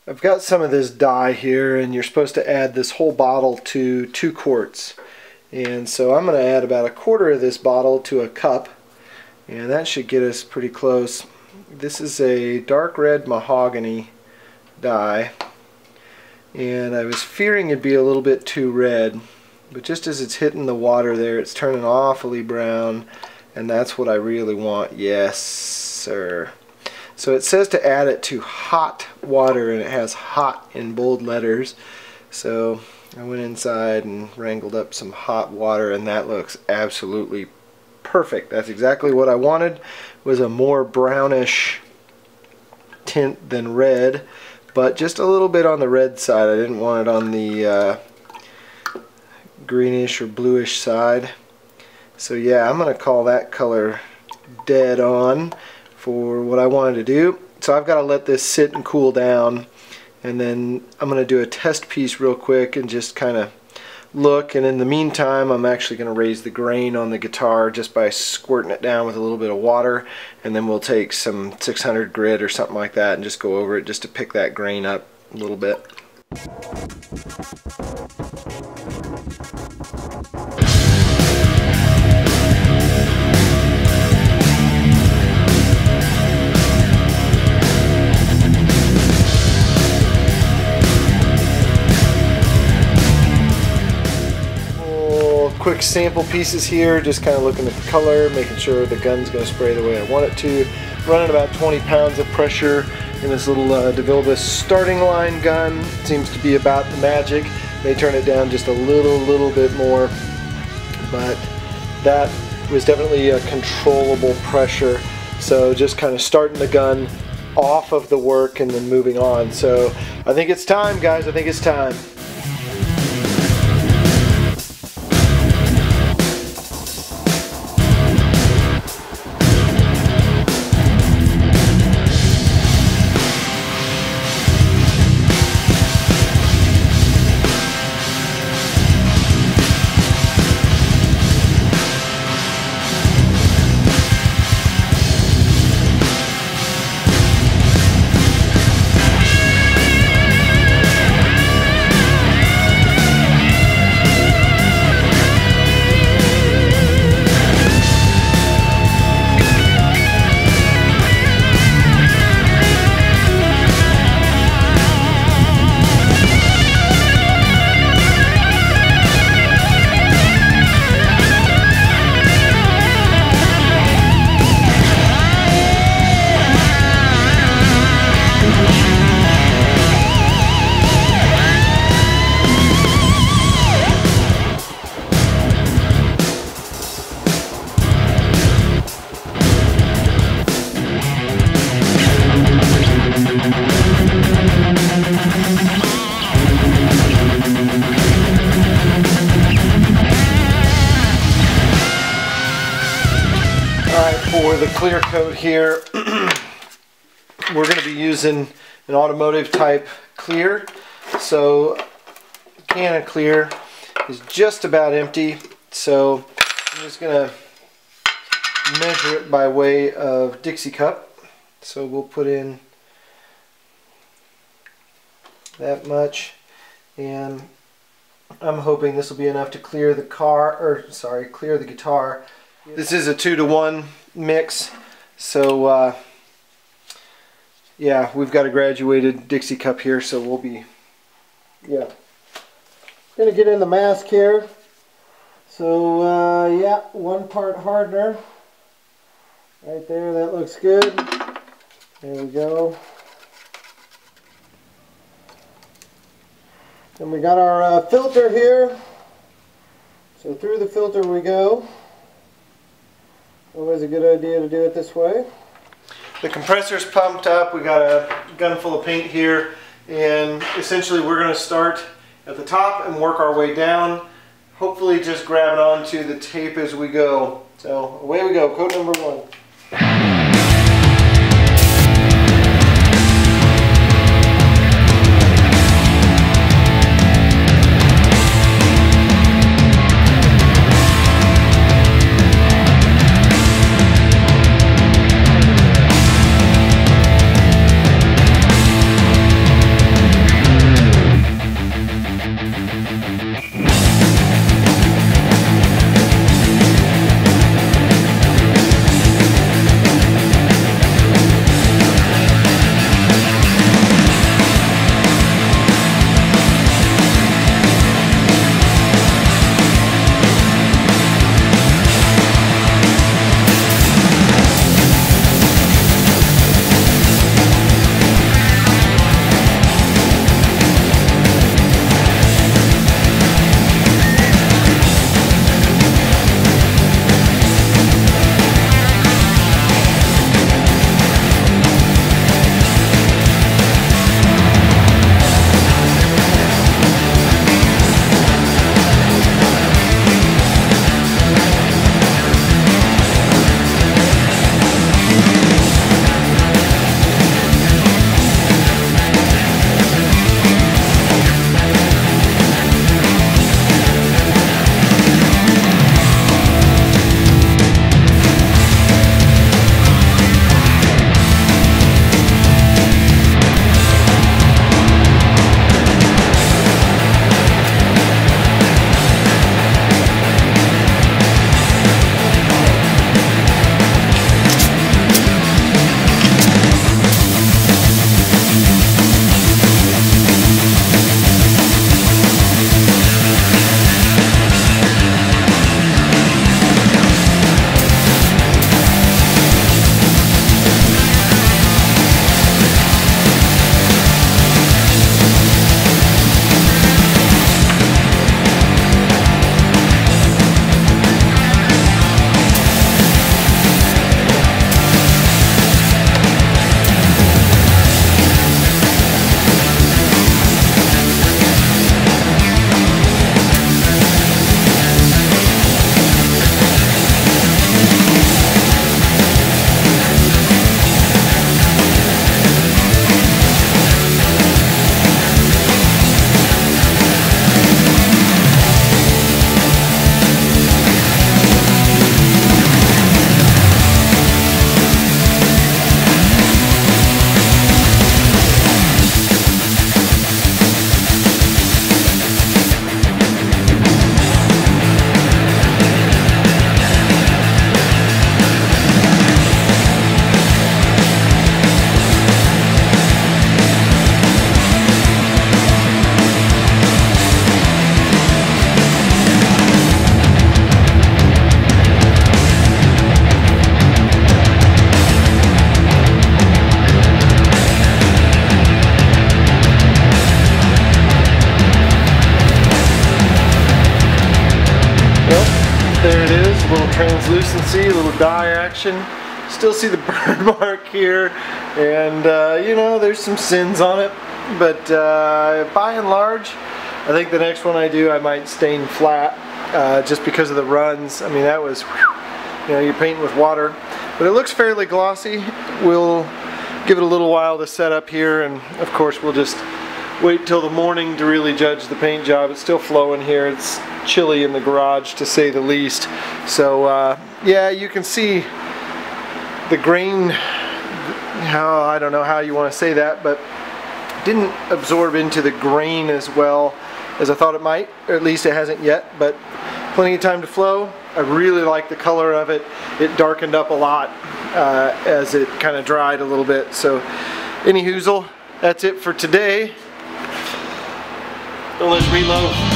I've got some of this dye here, and you're supposed to add this whole bottle to 2 quarts. And so I'm going to add about 1/4 of this bottle to a cup, and that should get us pretty close. This is a dark red mahogany dye, and I was fearing it'd be a little bit too red, but just as it's hitting the water there, it's turning awfully brown, and that's what I really want. Yes, sir. So it says to add it to hot water, and it has hot in bold letters. So I went inside and wrangled up some hot water, and that looks absolutely perfect. That's exactly what I wanted, was a more brownish tint than red, but just a little bit on the red side. I didn't want it on the greenish or bluish side. So yeah, I'm going to call that color dead on for what I wanted to do. So I've got to let this sit and cool down, and then I'm going to do a test piece real quick and just kind of look. And in the meantime, I'm actually going to raise the grain on the guitar just by squirting it down with a little bit of water, and then we'll take some 600 grit or something like that and just go over it just to pick that grain up a little bit. Quick sample pieces here, just kind of looking at the color, making sure the gun's going to spray the way I want it to. Running about 20 pounds of pressure in this little DeVilbiss starting line gun. Seems to be about the magic. May turn it down just a little bit more, but that was definitely a controllable pressure. So just kind of starting the gun off of the work and then moving on. So I think it's time, guys. I think it's time. For the clear coat here, we're going to be using an automotive type clear. So the can of clear is just about empty, so I'm just going to measure it by way of Dixie cup. So we'll put in that much, and I'm hoping this will be enough to clear the clear the guitar. This is a 2-to-1 mix, so yeah, we've got a graduated Dixie cup here, so we'll be gonna get in the mask here. So yeah, 1 part hardener right there. That looks good. There we go. And we got our filter here, so through the filter we go. Always a good idea to do it this way. The compressor's pumped up. We got a gun full of paint here, and essentially we're going to start at the top and work our way down, hopefully just grabbing onto the tape as we go. So away we go, coat number 1. translucency, a little dye action. Still see the burn mark here, and you know, there's some sins on it, but by and large, I think the next one I do, I might stain flat, just because of the runs. I mean, that was, you know, you're painting with water, but it looks fairly glossy. We'll give it a little while to set up here, and of course we'll just wait till the morning to really judge the paint job. It's still flowing here. It's chilly in the garage, to say the least. So yeah, you can see the grain, I don't know how you want to say that, but didn't absorb into the grain as well as I thought it might, or at least it hasn't yet, but plenty of time to flow. I really like the color of it. It darkened up a lot as it kind of dried a little bit. So any hoozle, that's it for today. So let's reload.